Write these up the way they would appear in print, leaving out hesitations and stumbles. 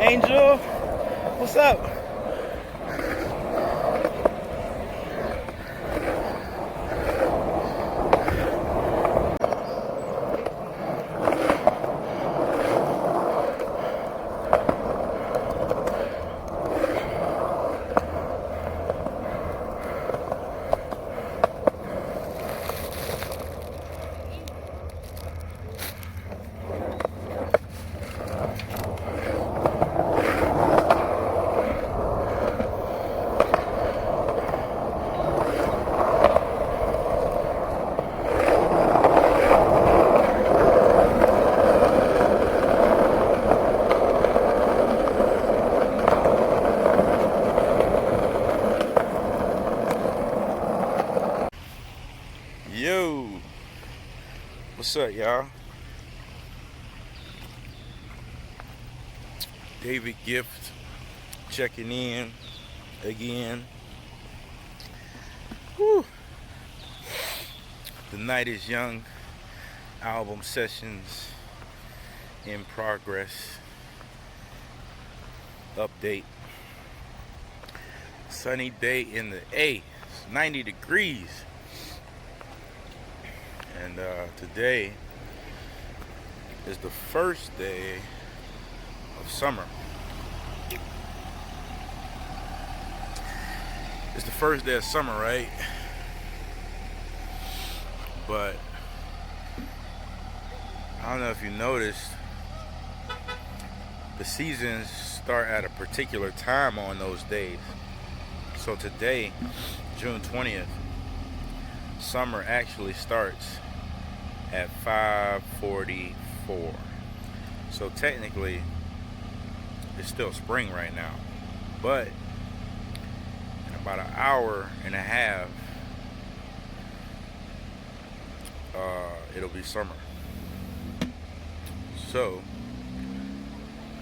Angel, what's up? Yo, what's up, y'all? David Gift checking in again. Whew. The Night is Young album sessions in progress. Update. Sunny day in the A. It's 90 degrees. And today is the first day of summer. It's the first day of summer, right? But I don't know if you noticed, the seasons start at a particular time on those days. So today, June 20th, summer actually starts at 5:44. So technically it's still spring right now, but in about an hour and a half it'll be summer. So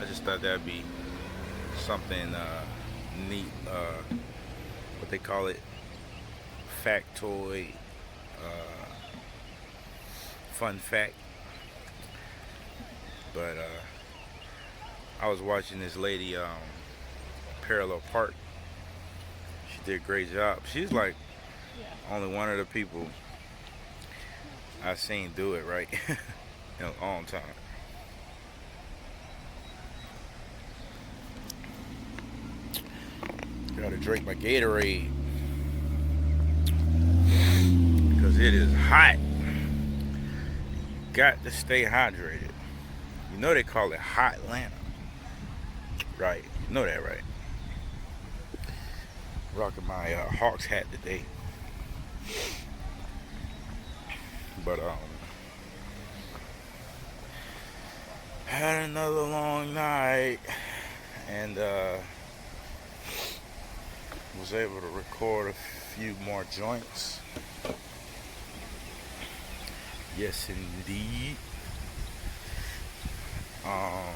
I just thought that'd be something neat, what they call it, factoid, fun fact. But I was watching this lady parallel park. She did a great job. She's like only one of the people I've seen do it right in a long time. Gotta drink my Gatorade because it is hot. Got to stay hydrated. You know they call it Hot Atlanta, right? You know that, right? Rocking my Hawks hat today. But had another long night and was able to record a few more joints. Yes, indeed. I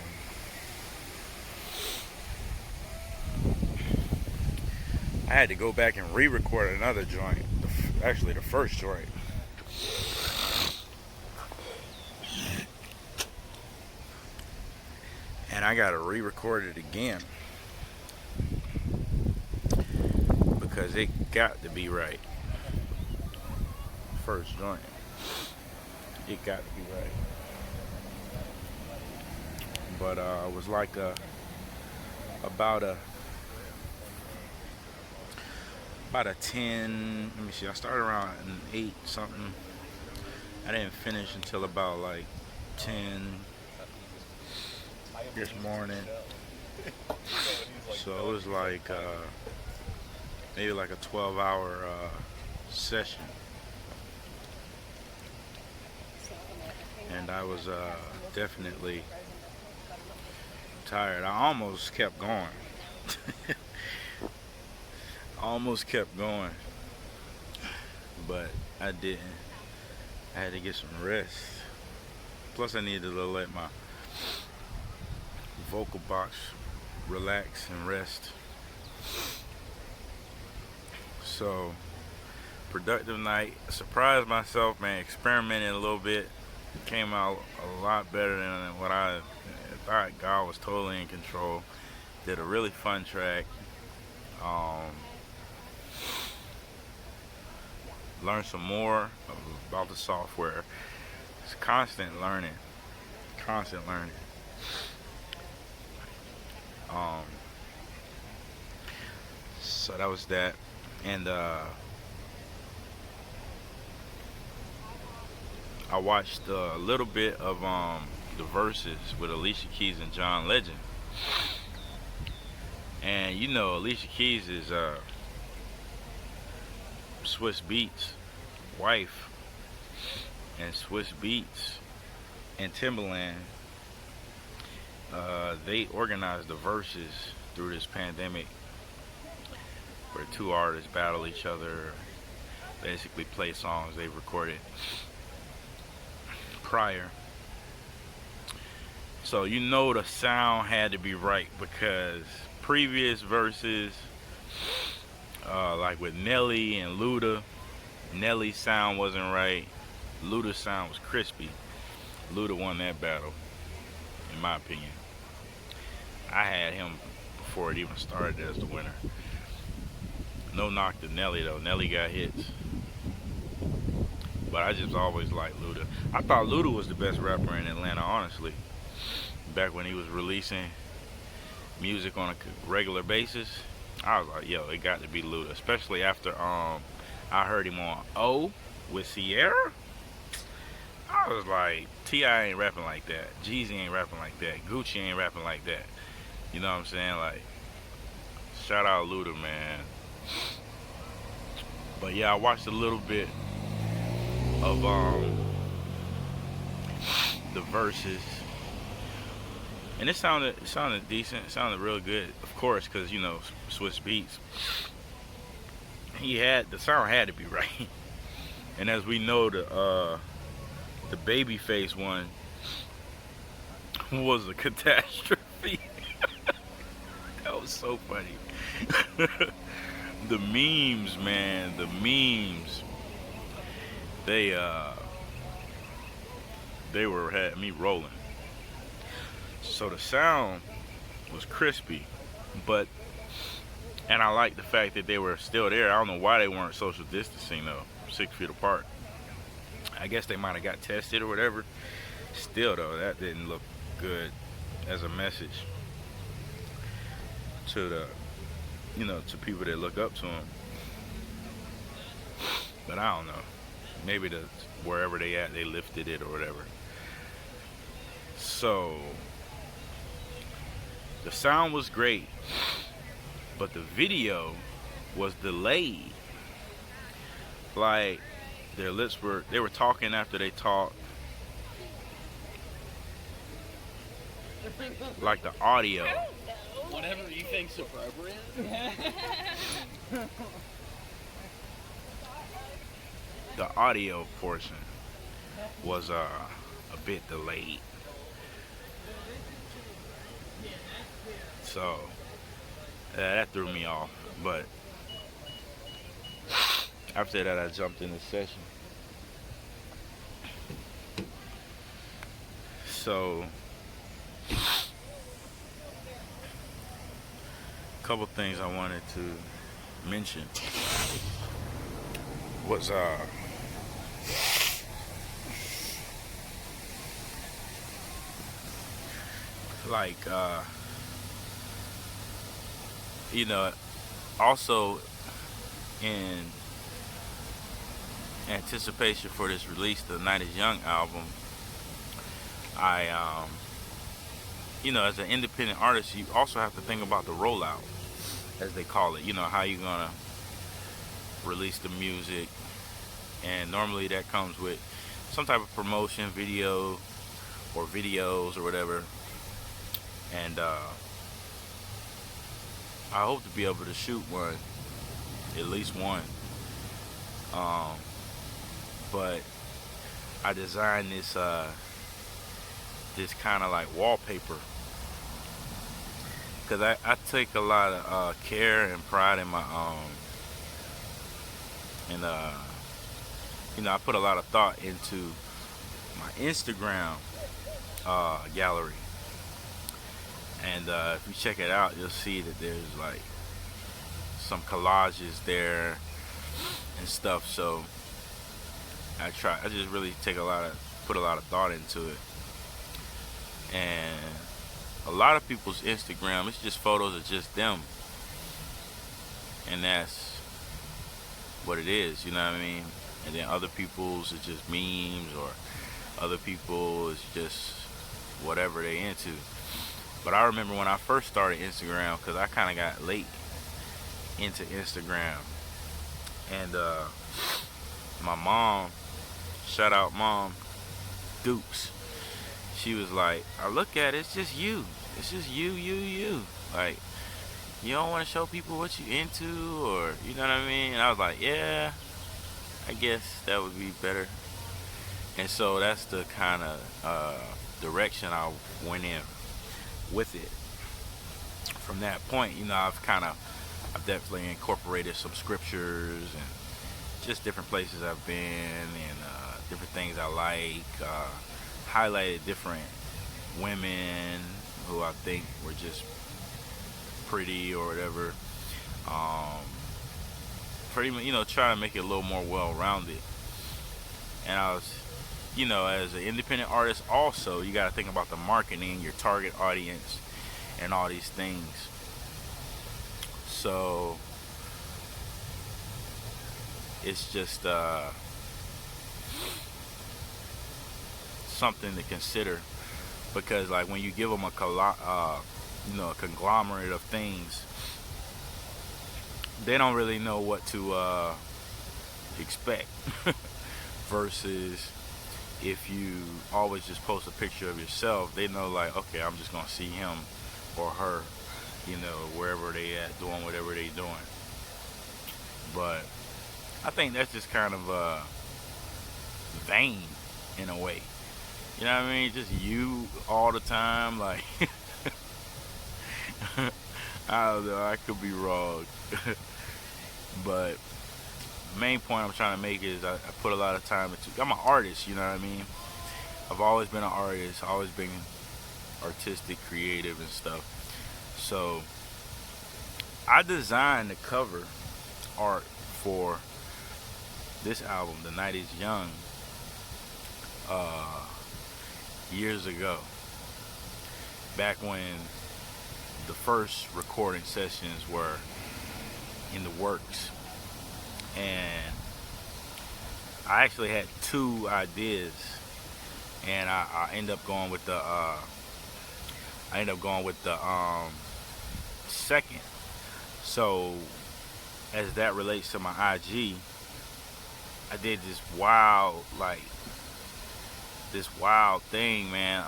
had to go back and re-record another joint. Actually, the first joint. And I gotta re-record it again because it got to be right. First joint. It got to be right. But it was like about a 10, let me see, I started around 8 something. I didn't finish until about like 10 this morning. So it was like maybe like a 12-hour session. And I was definitely tired. I almost kept going. Almost kept going. But I didn't. I had to get some rest. Plus I needed to let my vocal box relax and rest. So, productive night. Surprised myself, man. Experimented a little bit. Came out a lot better than what I thought God was totally in control. Did a really fun track. Um, Learned some more about the software. It's constant learning. Constant learning. Um, so that was that. And I watched a little bit of the verses with Alicia Keys and John Legend. And you know, Alicia Keys is Swiss Beats wife, and Swiss Beats and Timbaland, they organized the verses through this pandemic, where two artists battle each other, basically play songs they recorded prior. So you know the sound had to be right, because previous verses, like with Nelly and Luda, Nelly's sound wasn't right. Luda's sound was crispy. Luda won that battle, in my opinion. I had him before it even started as the winner. No knock to Nelly though. Nelly got hits. But I just always liked Luda. I thought Luda was the best rapper in Atlanta, honestly. Back when he was releasing music on a regular basis, I was like, yo, it got to be Luda. Especially after I heard him on O with Sierra. I was like, T.I. ain't rapping like that. Jeezy ain't rapping like that. Gucci ain't rapping like that. You know what I'm saying? Like, shout out Luda, man. But yeah, I watched a little bit of the verses, and it sounded decent. It sounded real good, of course, because you know, Swiss Beats. The sound had to be right. And as we know, the Babyface one was a catastrophe. That was so funny. The memes, man, the memes. They had me rolling. So the sound was crispy, and I like the fact that they were still there. I don't know why they weren't social distancing though, 6 feet apart. I guess they might have got tested or whatever. Still though, that didn't look good as a message to the, to people that look up to them. But I don't know. Maybe wherever they at, they lifted it or whatever. So the sound was great, but the video was delayed. Like their lips they were talking after they talked. Like the audio. Whatever you think's appropriate. The audio portion was a bit delayed. So that threw me off. But after that, I jumped in the session. So a couple things I wanted to mention was also in anticipation for this release, the Night is Young album, I as an independent artist, you also have to think about the rollout, as they call it. How you gonna release the music, and normally that comes with some type of promotion video or videos or whatever. And I hope to be able to shoot one, at least one. But I designed this kind of like wallpaper, because I take a lot of care and pride in my I put a lot of thought into my Instagram gallery. And if you check it out, you'll see that there's like some collages there and stuff. So I just really put a lot of thought into it. And a lot of people's Instagram, it's just photos of just them. And that's what it is, you know what I mean? And then other people's is just memes, or other people is just whatever they into. But I remember when I first started Instagram, because I kind of got late into Instagram. And my mom, shout out Mom Dukes, she was like, I look at it, it's just you. It's just you. Like, you don't want to show people what you into, or, you know what I mean? And I was like, yeah, I guess that would be better. And so that's the kind of direction I went in with it. From that point, you know, I've definitely incorporated some scriptures and just different places I've been, and different things I like, highlighted different women who I think were just pretty or whatever. Pretty much, you know, trying to make it a little more well-rounded. And I was, you know, as an independent artist also, you got to think about the marketing, your target audience, and all these things. So it's just something to consider, because like when you give them a conglomerate of things, they don't really know what to expect. Versus if you always just post a picture of yourself, they know like, okay, I'm just gonna see him or her, you know, wherever they at, doing whatever they doing. But I think that's just kind of vain in a way. You know what I mean? Just you all the time, like I don't know, I could be wrong. But the main point I'm trying to make is I put a lot of time into, I'm an artist, you know what I mean? I've always been an artist, always been artistic, creative and stuff. So I designed the cover art for this album, The Night Is Young, years ago, back when the first recording sessions were in the works. And I actually had two ideas, and I ended up going with the second. So as that relates to my IG, I did this wild thing, man.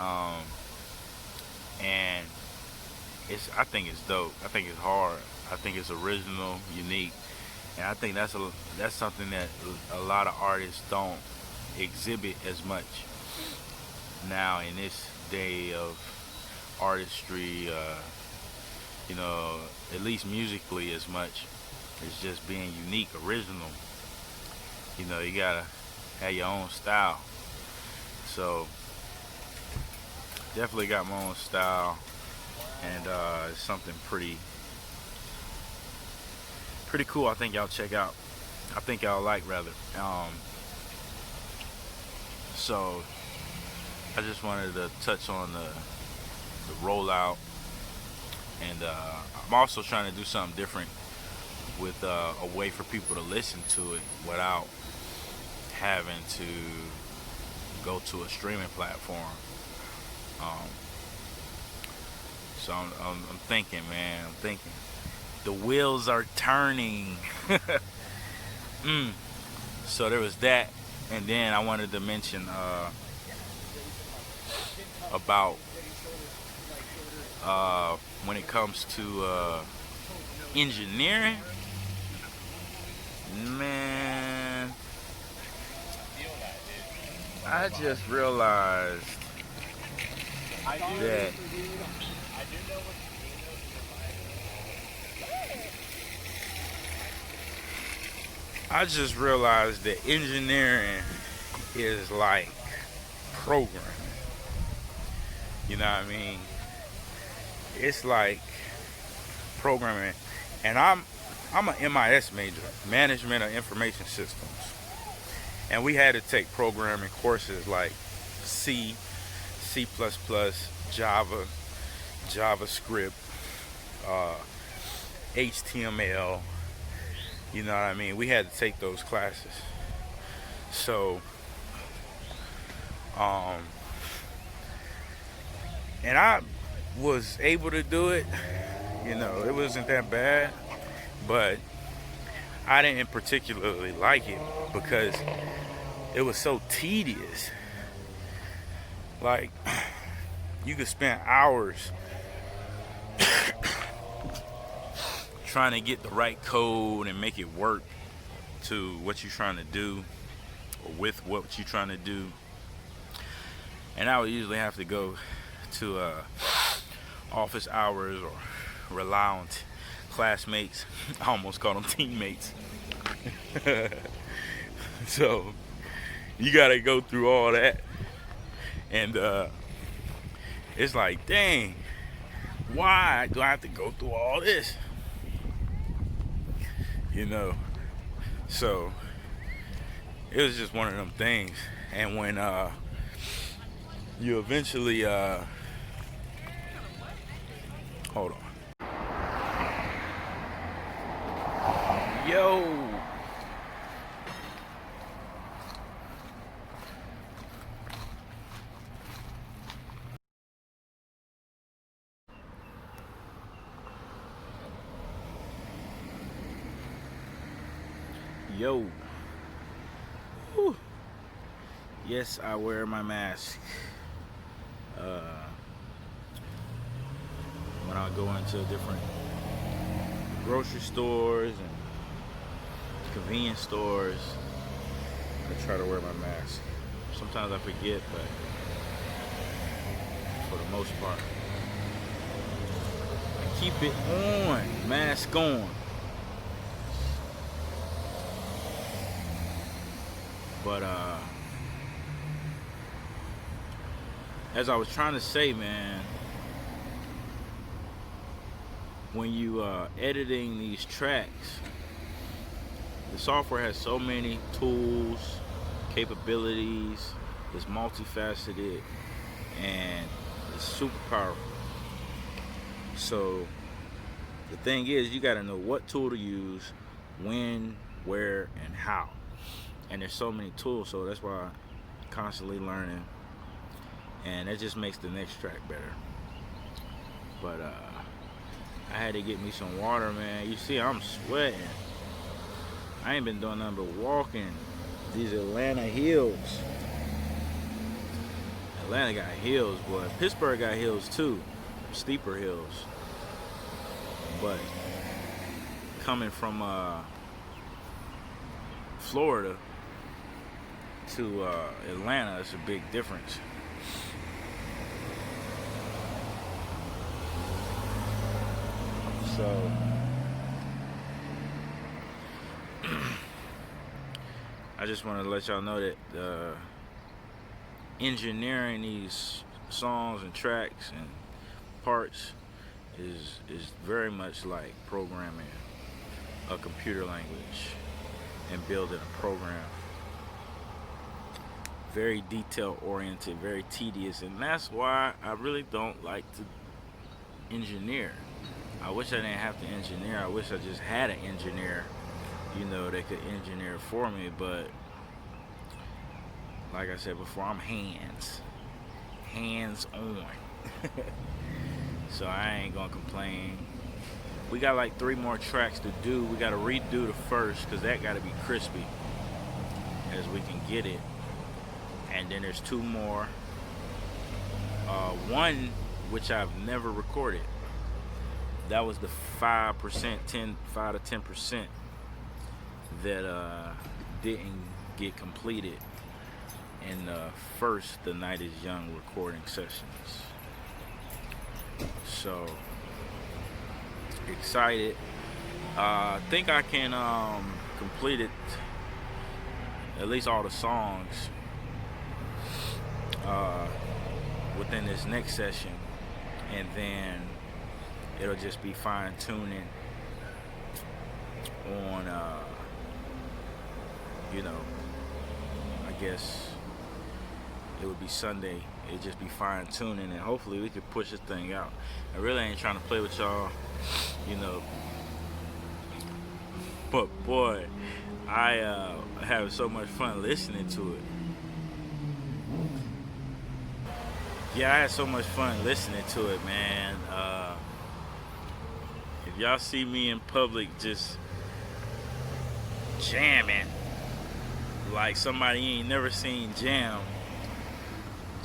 And I think it's dope. I think it's hard. I think it's original, unique, and I think that's something that a lot of artists don't exhibit as much now in this day of artistry. You know, at least musically as much. It's just being unique, original. You know, you gotta have your own style. So definitely got my own style, and it's something pretty cool. I think y'all check out. I think y'all like, rather. So I just wanted to touch on the rollout, and I'm also trying to do something different with a way for people to listen to it without having to go to a streaming platform. So I'm thinking, man. I'm thinking. The wheels are turning. So there was that, and then I wanted to mention about when it comes to engineering, man. I just realized that engineering is like programming. You know what I mean? it's like programming, and I'm a MIS major, Management of Information Systems, and we had to take programming courses like C, C++, Java, JavaScript, HTML. You know what I mean? We had to take those classes. So, and I was able to do it. You know, it wasn't that bad, but I didn't particularly like it because it was so tedious. Like, you could spend hours trying to get the right code and make it work to what you're trying to do, or with what you're trying to do. And I would usually have to go to office hours or rely on classmates. I almost call them teammates. So you gotta go through all that, and it's like, dang, why do I have to go through all this? You know, so it was just one of them things. And when you eventually hold on. Yo. Yo. Whew. Yes, I wear my mask when I go into different grocery stores and convenience stores. I try to wear my mask. Sometimes I forget, but for the most part, I keep it on, mask on. But as I was trying to say, man, when you editing these tracks, the software has so many tools, capabilities, it's multifaceted, and it's super powerful. So the thing is, you got to know what tool to use, when, where, and how. And there's so many tools, so that's why I'm constantly learning, and that just makes the next track better. But I had to get me some water, man. You see, I'm sweating. I ain't been doing nothing but walking these Atlanta hills. Atlanta got hills, boy. Pittsburgh got hills too, steeper hills. But coming from Florida to Atlanta, it's a big difference. So I just want to let y'all know that engineering these songs and tracks and parts is very much like programming a computer language and building a program. Very detail oriented, very tedious, and that's why I really don't like to engineer. I wish I didn't have to engineer. I wish I just had an engineer, you know, that could engineer for me. But like I said before, I'm hands on. So I ain't gonna complain. We got like 3 more tracks to do. We gotta redo the first, because that gotta be crispy as we can get it. And then there's 2 more. One which I've never recorded. That was the 5 to 10% that didn't get completed in the first The Night Is Young recording sessions. So excited. I think I can complete it, at least all the songs, within this next session, and then it'll just be fine tuning on, you know, I guess it would be Sunday. It'd just be fine tuning, and hopefully we could push this thing out. I really ain't trying to play with y'all, you know. But boy, I have so much fun listening to it. Yeah, I had so much fun listening to it, man. If y'all see me in public just jamming like somebody you ain't never seen jam,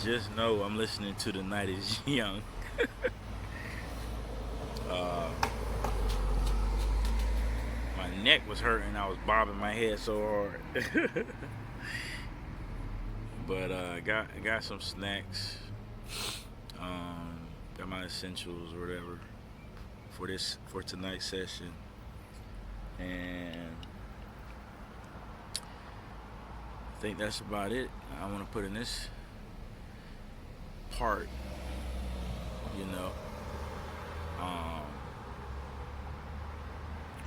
just know I'm listening to The Night Is Young. My neck was hurting. I was bobbing my head so hard. But got some snacks. Got my essentials or whatever for tonight's session, and I think that's about it. I want to put in this part, you know,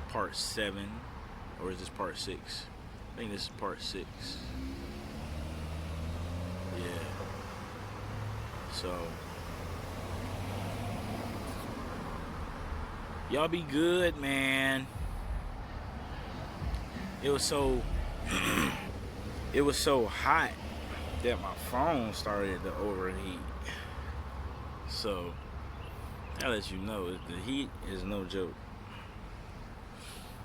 part 7, or is this part 6? I think this is part 6. Yeah. So y'all be good, man. It was so it was so hot that my phone started to overheat. So I'll let you know, the heat is no joke.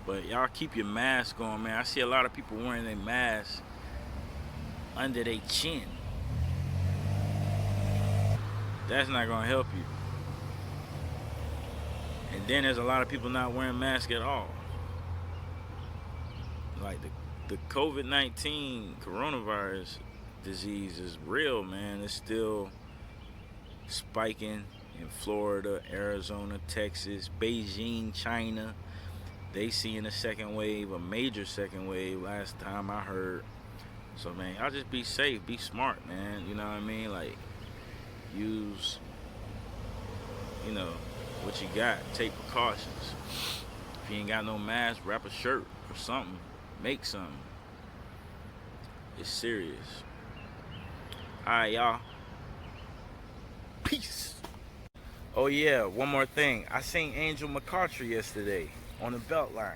But y'all keep your mask on, man. I see a lot of people wearing their masks under their chin. That's not gonna help you. And then there's a lot of people not wearing masks at all. Like the COVID-19 coronavirus disease is real, man. It's still spiking in Florida, Arizona, Texas, Beijing, China. They seeing a second wave, a major second wave last time I heard. So man, y'all just be safe, be smart, man. You know what I mean? Like, use, you know, what you got. Take precautions. If you ain't got no mask, wrap a shirt or something. Make something. It's serious. Alright, y'all. Peace. Oh yeah, one more thing. I seen Angel McCoughtry yesterday on the belt line.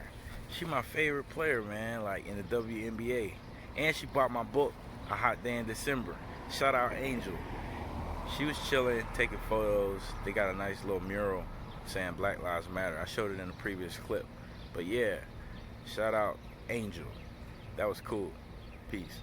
She my favorite player, man, like in the WNBA. And she bought my book, A Hot Day in December. Shout out Angel. She was chilling, taking photos. They got a nice little mural saying Black Lives Matter. I showed it in the previous clip. But yeah, shout out Angel. That was cool. Peace.